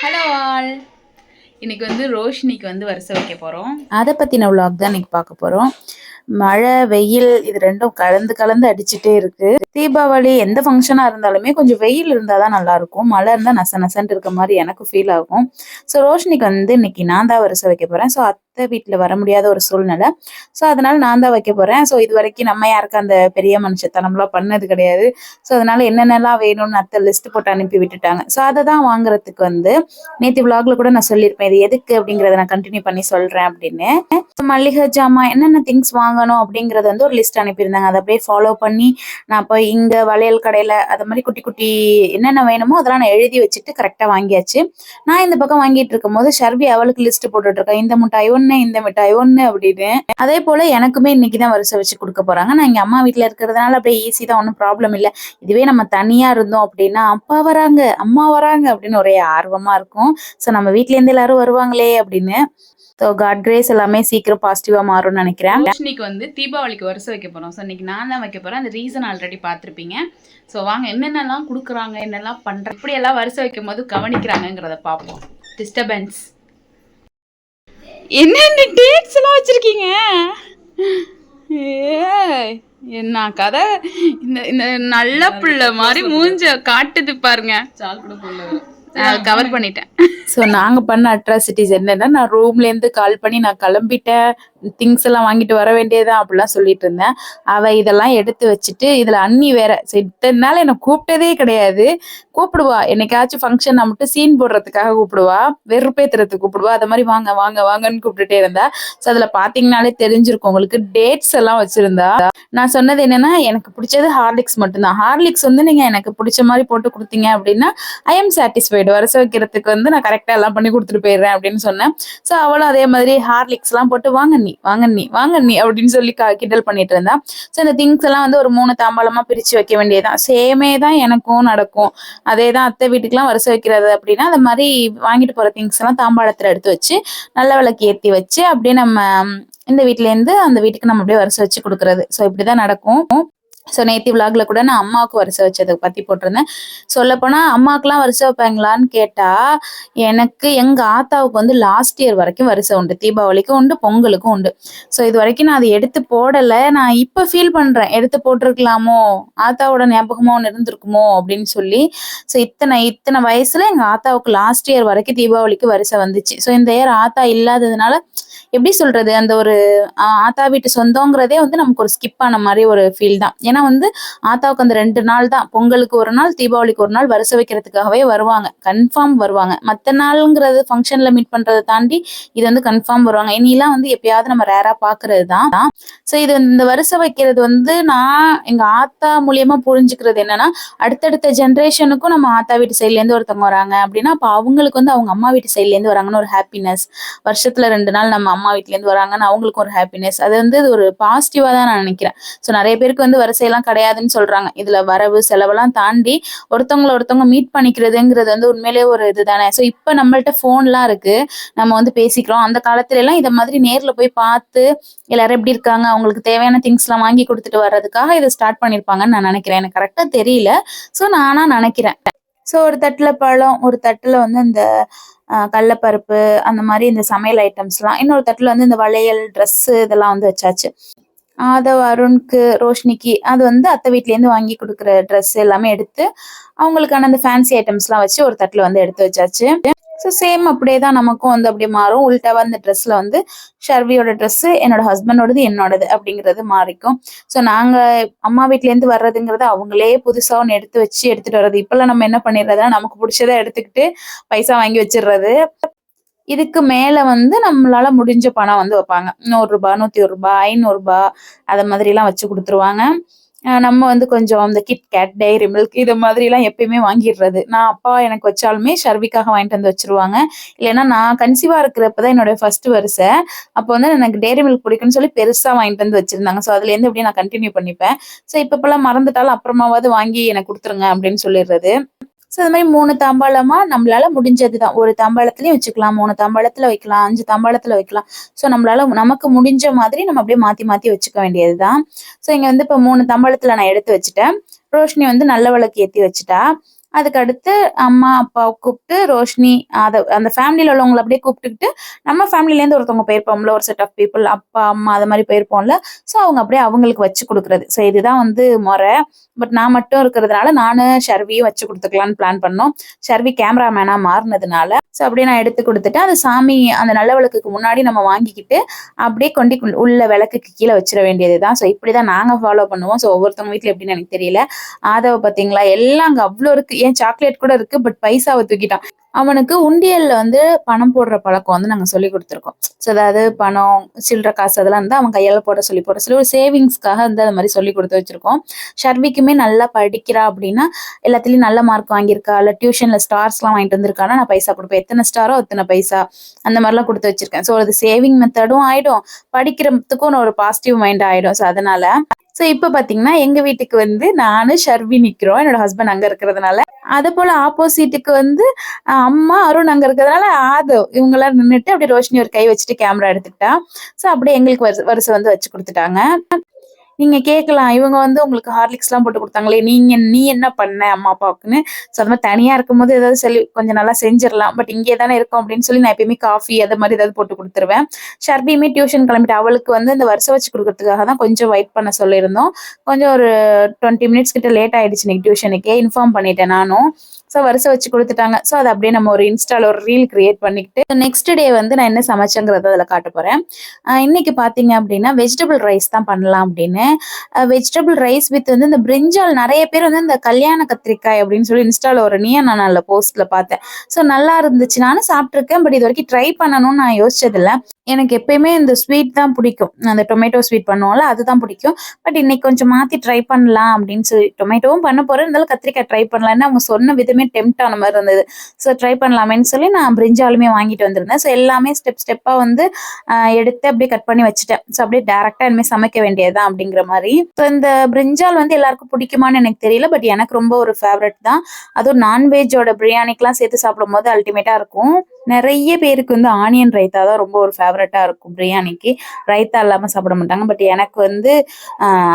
Hello all. இன்னைக்கு வந்து ரோஷினிக்கு வந்து வரிசை வைக்க போகிறோம். அதை பற்றின விளாக் தான் இன்னைக்கு பார்க்க போகிறோம். மழை வெயில் இது ரெண்டும் கலந்து கலந்து அடிச்சுட்டே இருக்கு. தீபாவளி எந்த ஃபங்க்ஷனாக இருந்தாலுமே கொஞ்சம் வெயில் இருந்தால் தான் நல்லாயிருக்கும். மழை இருந்தால் நச நசன்ட்டு இருக்க மாதிரி எனக்கு ஃபீல் ஆகும். ஸோ ரோஷினிக்கு வந்து இன்னைக்கு நான் தான் வரிசை வைக்க போகிறேன். ஸோ அத்தை வீட்டில் வர முடியாத ஒரு சூழ்நிலை. ஸோ அதனால நான் தான் வைக்க போகிறேன். ஸோ இது வரைக்கும் நம்ம யாருக்கும் அந்த பெரிய மனுஷத்தனம்லாம் பண்ணது கிடையாது. ஸோ அதனால என்னென்னலாம் வேணும்னு அத்தை லிஸ்ட் போட்டு அனுப்பி விட்டுட்டாங்க. ஸோ அதை தான் வாங்குறதுக்கு வந்து நேற்று விளாக்ல கூட நான் சொல்லியிருப்பேன் இது எதுக்கு அப்படிங்கிறத நான் கண்டினியூ பண்ணி சொல்கிறேன் அப்படின்னு. மளிகை ஜாமான் என்னென்ன திங்ஸ் வாங்கணும் அப்படிங்கறது வந்து ஒரு லிஸ்ட் அனுப்பியிருந்தாங்க. அதை அப்படியே ஃபாலோ பண்ணி நான் போய் இங்க வளையல் கடையில அது மாதிரி குட்டி குட்டி என்னென்ன வேணுமோ அதெல்லாம் நான் எழுதி வச்சுட்டு கரெக்டா வாங்கியாச்சு. நான் இந்த பக்கம் வாங்கிட்டு இருக்கும் போது ஷர்வி அவளுக்கு லிஸ்ட் போட்டுட்டு இருக்கேன், இந்த மிட்டாய் ஒண்ணு இந்த மிட்டாய் ஒண்ணு அப்படின்னு. அதே போல எனக்குமே இன்னைக்குதான் வரிசை வச்சு கொடுக்க போறாங்க. நான் எங்க அம்மா வீட்டுல இருக்கிறதுனால அப்படியே ஈஸி தான், ஒன்றும் ப்ராப்ளம் இல்லை. இதுவே நம்ம தனியா இருந்தோம் அப்படின்னா அப்பா வராங்க அம்மா வராங்க அப்படின்னு ஒரே ஆர்வமா இருக்கும். ஸோ நம்ம வீட்ல இருந்து எல்லாரும் வருவாங்களே அப்படின்னு. ஸோ காட் கிரேஸ் எல்லாமே சீக்கிரம் பாசிட்டிவா மாறும்னு நினைக்கிறேன். ரோஷினிக்கு வந்து தீபாவளிக்கு வரிசை வைக்க போகிறோம். ஸோ இன்னைக்கு நான் தான் வைக்க போகிறேன். அந்த ரீசன் ஆல்ரெடி பார்த்துருப்பீங்க. ஸோ வாங்க என்னென்னலாம் கொடுக்குறாங்க, என்னெல்லாம் பண்ணுறாங்க, இப்படியெல்லாம் வரிசை வைக்கும் போது கவனிக்கிறாங்கங்கிறத பார்ப்போம். டிஸ்டர்பன்ஸ் என்னென்ன டேட்ஸ் எல்லாம் வச்சுருக்கீங்க? என்ன கதை, இந்த இந்த நல்ல பிள்ளை மாதிரி மூஞ்ச காட்டுது பாருங்க. சால் கூட போடல, கவர் பண்ணிட்டேன். ஸோ நாங்கள் பண்ண அட்ராசிட்டிஸ் என்னன்னா, நான் ரூம்லேருந்து கால் பண்ணி நான் கிளம்பிட்டேன், திங்ஸ் எல்லாம் வாங்கிட்டு வர வேண்டியதான் அப்படிலாம் சொல்லிட்டு இருந்தேன். அவள் இதெல்லாம் எடுத்து வச்சுட்டு இதில் அண்ணி வேற இத்தனை நாள் என்னை கூப்பிட்டதே கிடையாது. கூப்பிடுவா என்னைக்காச்சும் ஃபங்க்ஷன் மட்டும் சீன் போடுறதுக்காக கூப்பிடுவா, வெறுப்பேத்துறதுக்கு கூப்பிடுவா. அது மாதிரி வாங்க வாங்க வாங்கன்னு கூப்பிட்டுட்டே இருந்தா. ஸோ அதில் பார்த்தீங்கன்னாலே தெரிஞ்சிருக்கும் உங்களுக்கு, டேட்ஸ் எல்லாம் வச்சிருந்தா. நான் சொன்னது என்னன்னா, எனக்கு பிடிச்சது ஹார்லிக்ஸ் மட்டும்தான். ஹார்லிக்ஸ் வந்து நீங்கள் எனக்கு பிடிச்ச மாதிரி போட்டு கொடுத்தீங்க அப்படின்னா ஐ எம் சாட்டிஸ்ஃபைடு. வரிசை வைக்கிறதுக்கு வந்து நான் கரெக்டாக எல்லாம் பண்ணி கொடுத்துட்டு போயிடுறேன் அப்படின்னு சொன்னேன். ஸோ அவளும் அதே மாதிரி ஹார்லிக்ஸ் எல்லாம் போட்டு வாங்க நீ வாங்க நீ வாங்க நீ அப்படின்னு சொல்லி கிண்டல் பண்ணிட்டு இருந்தா. ஸோ இந்த திங்ஸ் எல்லாம் வந்து ஒரு 3 தாம்பாளமா பிரிச்சு வைக்க வேண்டியதுதான். சேமே தான் எனக்கும் நடக்கும். அதே தான் அத்தை வீட்டுக்கெல்லாம் வரிசை வைக்கிறது அப்படின்னா அந்த மாதிரி வாங்கிட்டு போற திங்ஸ் எல்லாம் தாம்பாளத்துல எடுத்து வச்சு நல்ல விளக்கு ஏற்றி வச்சு அப்படியே நம்ம இந்த வீட்டுல இருந்து அந்த வீட்டுக்கு நம்ம அப்படியே வரிசை வச்சு கொடுக்கறது. ஸோ இப்படிதான் நடக்கும். ஸோ நேற்று விளாக்ல கூட நான் அம்மாவுக்கு வரிசை வச்சதை பற்றி போட்டிருந்தேன். சொல்லப்போனால் அம்மாவுக்குலாம் வரிசை வைப்பாங்களான்னு கேட்டால், எனக்கு எங்கள் ஆத்தாவுக்கு வந்து லாஸ்ட் இயர் வரைக்கும் வரிசை உண்டு. தீபாவளிக்கும் உண்டு, பொங்கலுக்கும் உண்டு. ஸோ இது வரைக்கும் நான் அதை எடுத்து போடலை. நான் இப்போ ஃபீல் பண்ணுறேன், எடுத்து போட்டிருக்கலாமோ, ஆத்தாவோட ஞாபகமோ ஒன்று இருந்திருக்குமோ அப்படின்னு சொல்லி. ஸோ இத்தனை வயசில் எங்கள் ஆத்தாவுக்கு லாஸ்ட் இயர் வரைக்கும் தீபாவளிக்கு வரிசை வந்துச்சு. ஸோ இந்த இயர் ஆத்தா இல்லாததுனால எப்படி சொல்றது, அந்த ஒரு ஆத்தா வீட்டு சொந்தங்கிறதே வந்து நமக்கு ஒரு ஸ்கிப் ஆன மாதிரி ஒரு ஃபீல் தான். ஏன்னா வந்து ஆத்தாவுக்கு அந்த 2 நாள் தான், பொங்கலுக்கு ஒரு நாள் தீபாவளிக்கு ஒரு நாள் வரிசை வைக்கிறதுக்காகவே வருவாங்க, கன்ஃபார்ம் வருவாங்க. மற்ற நாளுங்கிறது ஃபங்க்ஷன்ல மீட் பண்றதை தாண்டி இது வந்து கன்ஃபார்ம் வருவாங்க. இனிலாம் வந்து எப்பயாவது நம்ம ரேரா பாக்குறது தான். ஸோ இது இந்த வரிசை வைக்கிறது வந்து நான் எங்க ஆத்தா மூலியமா புரிஞ்சுக்கிறது என்னன்னா, அடுத்தடுத்த ஜென்ரேஷனுக்கும் நம்ம ஆத்தா வீட்டு சைட்ல இருந்து ஒருத்தவங்க வராங்க அப்படின்னா அப்ப அவங்களுக்கு வந்து அவங்க அம்மா வீட்டு சைட்ல இருந்து வராங்கன்னு ஒரு ஹாப்பினஸ். வருஷத்துல 2 நாள் நம்ம அம்மா வீட்டுல இருந்து வராங்கன்னு அவங்களுக்கு ஒரு ஹாப்பினஸ். அது வந்து ஒரு பாசிட்டிவா தான் நான் நினைக்கிறேன். ஸோ நிறைய பேருக்கு வந்து வரிசையெல்லாம் கிடையாதுன்னு சொல்றாங்க. இதுல வரவு செலவெல்லாம் தாண்டி ஒருத்தவங்க மீட் பண்ணிக்கிறதுங்கிறது வந்து உண்மையிலேயே ஒரு இதுதானே. ஸோ இப்ப நம்மள்ட்ட போன்லாம் இருக்கு, நம்ம வந்து பேசிக்கிறோம். அந்த காலத்துல எல்லாம் இதை மாதிரி நேர்ல போய் பார்த்து எல்லாரும் எப்படி இருக்காங்க, அவங்களுக்கு தேவையான திங்ஸ் எல்லாம் வாங்கி கொடுத்துட்டு வர்றதுக்காக இதை ஸ்டார்ட் பண்ணிருப்பாங்கன்னு நான் நினைக்கிறேன். எனக்கு கரெக்டா தெரியல. ஸோ நானா நினைக்கிறேன். ஸோ ஒரு தட்டுல பழம், ஒரு தட்டுல வந்து இந்த கடலப்பருப்பு, அந்த மாதிரி இந்த சமையல் ஐட்டம்ஸ்லாம், இன்னொரு தட்டுல வந்து இந்த வளையல், ட்ரெஸ் இதெல்லாம் வந்து வச்சாச்சு. ஆதவ், அருணுக்கு, ரோஷினிக்கு அது வந்து அத்தை வீட்லேருந்து வாங்கி கொடுக்குற ட்ரெஸ் எல்லாமே எடுத்து அவங்களுக்கான அந்த ஃபேன்சி ஐட்டம்ஸ்லாம் வச்சு ஒரு தட்டில் வந்து எடுத்து வச்சாச்சு. ஸோ சேம் அப்படியே தான் நமக்கும் வந்து அப்படியே மாறும். உள்டாவா அந்த ட்ரெஸ்ல வந்து ஷர்வியோட ட்ரெஸ், என்னோட ஹஸ்பண்டோடது, என்னோடது அப்படிங்கிறது மாறிக்கும். ஸோ நாங்கள் அம்மா வீட்லேருந்து வர்றதுங்கிறது அவங்களே புதுசாக ஒன்று எடுத்து வச்சு எடுத்துட்டு வர்றது. இப்பெல்லாம் நம்ம என்ன பண்ணிடுறதுனா நமக்கு பிடிச்சதை எடுத்துக்கிட்டு பைசா வாங்கி வச்சிடுறது. இதுக்கு மேல வந்து நம்மளால முடிஞ்ச பணம் வந்து வைப்பாங்க. 100 ரூபாய், 101 ரூபாய், 500 ரூபாய் அதை மாதிரி எல்லாம் வச்சு கொடுத்துருவாங்க. நம்ம வந்து கொஞ்சம் இந்த கிட்கேட், டைரி மில்க் இது மாதிரி எல்லாம் எப்பயுமே வாங்கிடுறது. நான் அப்பா எனக்கு வச்சாலுமே ஷர்விக்காக வாங்கிட்டு வந்து வச்சிருவாங்க. இல்லைன்னா நான் கன்சீவா இருக்கிறப்பதான் என்னோட ஃபர்ஸ்ட் வரிசை. அப்போ வந்து எனக்கு டைரி மில்க் பிடிக்கும்னு சொல்லி பெருசா வாங்கிட்டு வந்து வச்சிருந்தாங்க. ஸோ அதுல இருந்து அப்படியே நான் கண்டினியூ பண்ணிப்பேன். ஸோ இப்பெல்லாம் மறந்துட்டாலும் அப்புறமாவது வாங்கி எனக்கு கொடுத்துருங்க அப்படின்னு சொல்லிடுறது. ஸோ அது மாதிரி 3 தாம்பாளமா நம்மளால முடிஞ்சது தான். ஒரு தாம்பாளத்துலயும் வச்சுக்கலாம், 3 தாம்பாளத்துல வைக்கலாம், 5 தாம்பாளத்துல வைக்கலாம். ஸோ நம்மளால நமக்கு முடிஞ்ச மாதிரி நம்ம அப்படியே மாத்தி மாத்தி வச்சுக்க வேண்டியதுதான். ஸோ இங்க வந்து இப்போ 3 தாம்பாளத்துல நான் எடுத்து வச்சுட்டேன். ரோஷினி வந்து நல்ல விளக்கு ஏற்றி வச்சுட்டா. அதுக்கு அடுத்து அம்மா அப்பாவை கூப்பிட்டு ரோஷினி அந்த ஃபேமிலியில் உள்ளவங்களை அப்படியே கூப்பிட்டுக்கிட்டு நம்ம ஃபேமிலிலேருந்து ஒருத்தவங்க போயிருப்போம்ல, ஒரு செட் ஆஃப் பீப்புள் அப்பா அம்மா அது மாதிரி போயிருப்போம்ல. ஸோ அவங்க அப்படியே அவங்களுக்கு வச்சு கொடுக்குறது. ஸோ இதுதான் வந்து முறை. பட் நான் மட்டும் இருக்கிறதுனால நானும் ஷர்வியும் வச்சு கொடுத்துக்கலான்னு பிளான் பண்ணோம். ஷர்வி கேமராமேனாக மாறினதுனால ஸோ அப்படியே நான் எடுத்து கொடுத்துட்டு அந்த சாமி அந்த நல்ல விளக்குக்கு முன்னாடி நம்ம வாங்கிக்கிட்டு அப்படியே கொண்டு உள்ள விளக்குக்கு கீழே வச்சிட வேண்டியது தான். ஸோ இப்படி தான் நாங்கள் ஃபாலோ பண்ணுவோம். ஸோ ஒவ்வொருத்தவங்க வீட்டில் எப்படின்னு எனக்கு தெரியல. ஆதவ பார்த்தீங்களா, எல்லாம் அங்கே அவ்வளோ இருக்கு. ஏன் சாக்லேட் கூட இருக்கு, பட் பைசாவை தூக்கிட்டான். அவனுக்கு உண்டியல்ல வந்து பணம் போடுற பழக்கம் வந்து நாங்கள் சொல்லி கொடுத்துருக்கோம். ஸோ அதாவது பணம் சில்லற காசு அதெல்லாம் வந்து அவன் கையால் போட சொல்லி ஒரு சேவிங்ஸ்க்காக வந்து அது மாதிரி சொல்லி கொடுத்து வச்சிருக்கோம். ஷர்விக்குமே நல்லா படிக்கிறா அப்படின்னா எல்லாத்துலேயும் நல்ல மார்க் வாங்கியிருக்கா, இல்லை டியூஷன்ல ஸ்டார்ஸ்லாம் வாங்கிட்டு வந்திருக்கானா நான் பைசா கொடுப்பேன். எத்தனை ஸ்டாரோ அத்தனை பைசா அந்த மாதிரிலாம் கொடுத்து வச்சிருக்கேன். ஸோ அது சேவிங் மெத்தடும் ஆயிடும், படிக்கிறதுக்கும் ஒரு பாசிட்டிவ் மைண்ட் ஆயிடும். ஸோ அதனால ஸோ இப்போ பார்த்தீங்கன்னா எங்க வீட்டுக்கு வந்து நானும் ஷர்வி நிற்கிறோம், என்னோட ஹஸ்பண்ட் அங்கே இருக்கிறதுனால. அது போல ஆப்போசிட்டுக்கு வந்து அம்மா அருண் அங்கே இருக்கிறதுனால ஆதவ் இவங்கெல்லாம் நின்றுட்டு அப்படியே ரோஷினி ஒரு கை வச்சுட்டு கேமரா எடுத்துக்கிட்டா. ஸோ அப்படியே எங்களுக்கு வரிசை வந்து வச்சு கொடுத்துட்டாங்க. நீங்க கேட்கலாம், இவங்க வந்து உங்களுக்கு ஹார்லிக்ஸ்லாம் போட்டு கொடுத்தாங்களே, நீ என்ன பண்ண அம்மா அப்பாவுக்குன்னு. ஸோ அது மாதிரி தனியா இருக்கும்போது ஏதாவது சொல்லி கொஞ்சம் நல்லா செஞ்சிடலாம், பட் இங்கே தானே இருக்கோம் அப்படின்னு சொல்லி நான் எப்பயுமே காஃபி அது மாதிரி ஏதாவது போட்டு கொடுத்துருவேன். ஷர்பியுமே டியூஷன் கிளம்பிட்டு அவளுக்கு வந்து இந்த வருஷம் வச்சு கொடுக்கறதுக்காக தான் கொஞ்சம் வெயிட் பண்ண சொல்லியிருந்தோம். கொஞ்சம் ஒரு 20 மினிட்ஸ் கிட்ட லேட் ஆயிடுச்சு இன்னைக்கு டியூஷனுக்கே. இன்ஃபார்ம் பண்ணிட்டேன் நானும். ஸோ வருஷம் வச்சு கொடுத்துட்டாங்க. ஸோ அதை அப்படியே நம்ம ஒரு இன்ஸ்டால ஒரு ரீல் கிரியேட் பண்ணிக்கிட்டு நெக்ஸ்ட் டே வந்து நான் என்ன சமைச்சேங்கிறத அதில் காட்ட போறேன். இன்னைக்கு பார்த்தீங்க அப்படின்னா வெஜிடபிள் ரைஸ் தான் பண்ணலாம் அப்படின்னு. வெஜிடபிள் ரைஸ் வித் வந்து இந்த பிரிஞ்சால். நிறைய பேர் வந்து இந்த கல்யாண கத்திரிக்காய் அப்படின்னு சொல்லி இன்ஸ்டால ஒரு நான் நல்ல போஸ்ட்ல பார்த்தேன். ஸோ நல்லா இருந்துச்சு, நானும் சாப்பிட்ருக்கேன். பட் இது வரைக்கும் ட்ரை பண்ணணும்னு நான் யோசிச்சதில்லை. எனக்கு எப்பயுமே இந்த ஸ்வீட் தான் பிடிக்கும், அந்த டொமேட்டோ ஸ்வீட் பண்ணுவோம்ல அதுதான் பிடிக்கும். பட் இன்னைக்கு கொஞ்சம் மாற்றி ட்ரை பண்ணலாம் அப்படின்னு சொல்லி டொமேட்டோவும் பண்ண போகிறேன், இருந்தாலும் கத்திரிக்காய் ட்ரை பண்ணலான்னு அவங்க சொன்ன விதமே டெம்ட் ஆன மாதிரி இருந்தது. ஸோ ட்ரை பண்ணலாமேன்னு சொல்லி நான் பிரிஞ்சாலுமே வாங்கிட்டு வந்திருந்தேன். ஸோ எல்லாமே ஸ்டெப்பாக வந்து எடுத்து அப்படியே கட் பண்ணி வச்சுட்டேன். ஸோ அப்படியே டேரெக்டாக இனிமேல் சமைக்க வேண்டியதுதான் அப்படிங்கிற மாதிரி. ஸோ இந்த பிரிஞ்சால் வந்து எல்லாருக்கும் பிடிக்குமான்னு எனக்கு தெரியல, பட் எனக்கு ரொம்ப ஒரு ஃபேவரட் தான். அதுவும் நான்வெஜ்ஜோட பிரியாணிக்கெலாம் சேர்த்து சாப்பிடும் போது அல்டிமேட்டாக இருக்கும். நிறைய பேருக்கு வந்து ஆனியன் ரைத்தா தான் ரொம்ப ஒரு ஃபேவரட்டா இருக்கும். பிரியாணிக்கு ரைத்தா இல்லாமல் சாப்பிட மாட்டாங்க. பட் எனக்கு வந்து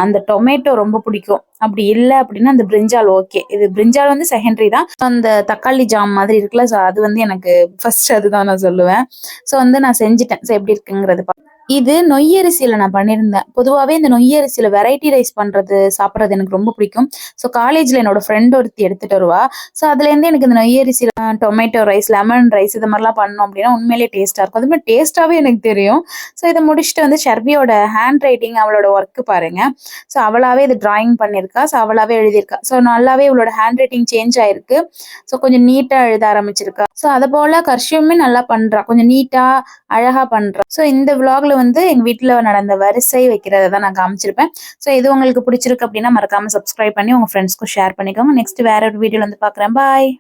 அந்த டொமேட்டோ ரொம்ப பிடிக்கும். அப்படி இல்லை அப்படின்னா அந்த பிரிஞ்சால் ஓகே. இது பிரிஞ்சால் வந்து செகண்டரி தான். அந்த தக்காளி ஜாம் மாதிரி இருக்குல்ல, ஸோ அது வந்து எனக்கு ஃபர்ஸ்ட் அதுதான் நான் சொல்லுவேன். ஸோ வந்து நான் செஞ்சுட்டேன். ஸோ எப்படி இருக்குங்கிறது இது நொய்யரிசியில நான் பண்ணியிருந்தேன். பொதுவாகவே இந்த நொய்யரிசியில வெரைட்டி ரைஸ் பண்றது சாப்பிட்றது எனக்கு ரொம்ப பிடிக்கும். ஸோ காலேஜ்ல என்னோட ஃப்ரெண்ட் ஒருத்தி எடுத்துட்டு வருவா. ஸோ அதுலேருந்து எனக்கு இந்த நொய்யரிசியில டொமேட்டோ ரைஸ், லெமன் ரைஸ் இது மாதிரிலாம் பண்ணோம் அப்படின்னா உண்மையிலேயே டேஸ்டா இருக்கும். அது மாதிரி டேஸ்டாவே எனக்கு தெரியும். ஸோ இதை முடிச்சுட்டு வந்து ஷர்வியோட ஹேண்ட் ரைட்டிங், அவளோட ஒர்க்கு பாருங்க. ஸோ அவளாவே இது டிராயிங் பண்ணியிருக்கா. ஸோ அவளாவே எழுதியிருக்கா. ஸோ நல்லாவே இவளோட ஹேண்ட் ரைட்டிங் சேஞ்ச் ஆயிருக்கு. ஸோ கொஞ்சம் நீட்டா எழுத ஆரம்பிச்சிருக்கா. ஸோ அதை போல கர்ஷியுமே நல்லா பண்றா, கொஞ்சம் நீட்டா அழகா பண்றா. ஸோ இந்த விளாக்ல வந்து எங்க வீட்டுல நடந்த வரிசை வைக்கிறத தான் நான் காமிச்சிருப்பேன். ஸோ இது உங்களுக்கு பிடிச்சிருக்கு அப்படின்னா மறக்காம சப்ஸ்கிரைப் பண்ணி உங்க ஃப்ரெண்ட்ஸ்க்கும் ஷேர் பண்ணிக்கோங்க. நெக்ஸ்ட் வேற ஒரு வீடியோல வந்து பாக்குறேன். பாய்.